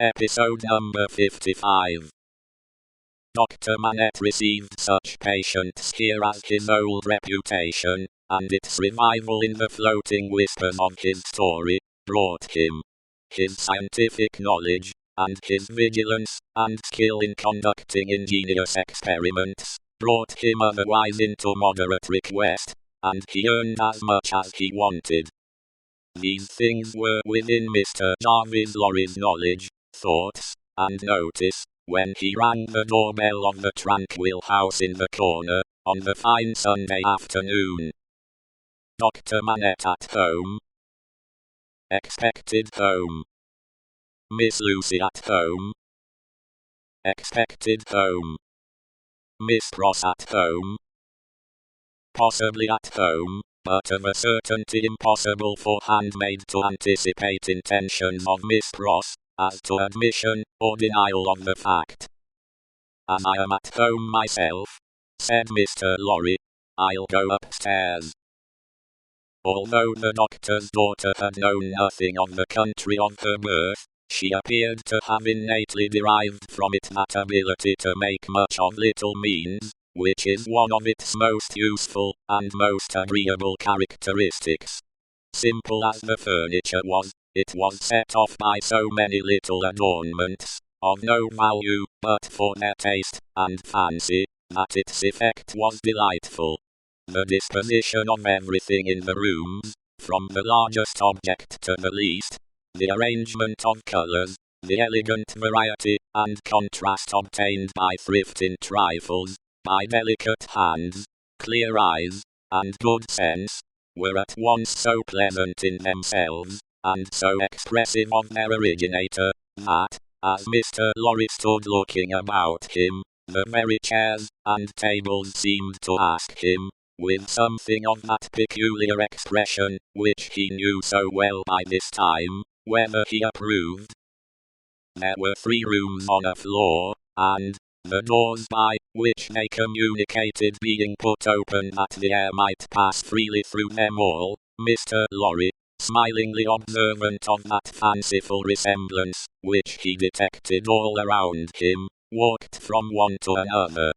Episode number 55. Dr. Manette received such patients here as his old reputation, and its revival in the floating whispers of his story, brought him. His scientific knowledge, and his vigilance, and skill in conducting ingenious experiments, brought him otherwise into moderate request, and he earned as much as he wanted. These things were within Mr. Jarvis Lorry's knowledge, thoughts, and notice, when he rang the doorbell of the tranquil house in the corner, on the fine Sunday afternoon. Dr. Manette at home. Expected home. Miss Lucy at home. Expected home. Miss Pross at home. Possibly at home, but of a certainty impossible for handmaid to anticipate intentions of Miss Pross, as to admission, or denial of the fact. As I am at home myself, said Mr. Lorry, I'll go upstairs. Although the doctor's daughter had known nothing of the country of her birth, she appeared to have innately derived from it that ability to make much of little means, which is one of its most useful, and most agreeable characteristics. Simple as the furniture was, it was set off by so many little adornments, of no value, but for their taste, and fancy, that its effect was delightful. The disposition of everything in the rooms, from the largest object to the least, the arrangement of colors, the elegant variety, and contrast obtained by thrift in trifles, by delicate hands, clear eyes, and good sense, were at once so pleasant in themselves, and so expressive of their originator, that, as Mr. Lorry stood looking about him, the very chairs and tables seemed to ask him, with something of that peculiar expression, which he knew so well by this time, whether he approved. There were 3 rooms on a floor, and, the doors by which they communicated being put open that the air might pass freely through them all, Mr. Lorry, smilingly observant of that fanciful resemblance, which he detected all around him, walked from one to another.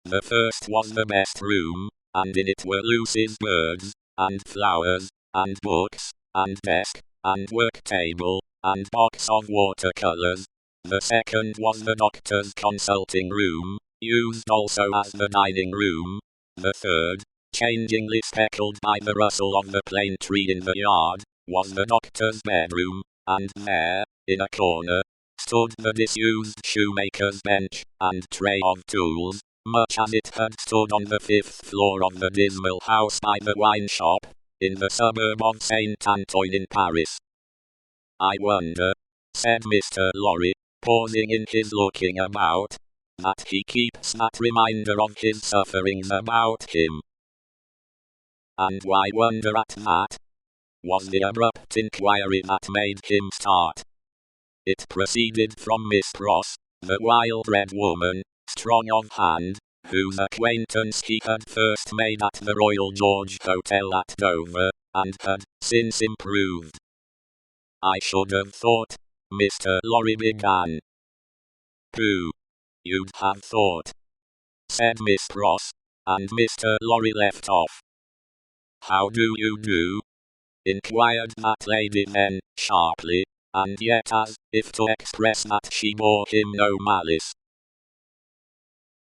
The first was the best room, and in it were Lucy's birds, and flowers, and books, and desk, and work table, and box of watercolors. The second was the doctor's consulting room, used also as the dining room. The third, changingly speckled by the rustle of the plane tree in the yard, was the doctor's bedroom, and there, in a corner, stood the disused shoemaker's bench, and tray of tools, much as it had stood on the 5th floor of the dismal house by the wine shop, in the suburb of Saint Antoine in Paris. I wonder, said Mr. Lorry, pausing in his looking about, that he keeps that reminder of his sufferings about him. And why wonder at that? Was the abrupt inquiry that made him start. It proceeded from Miss Pross, the wild-bred woman, strong of hand, whose acquaintance he had first made at the Royal George Hotel at Dover, and had since improved. I should have thought, Mr. Lorry began. Pooh! You'd have thought, said Miss Pross, and Mr. Lorry left off. How do you do? Inquired that lady then, sharply, and yet as if to express that she bore him no malice.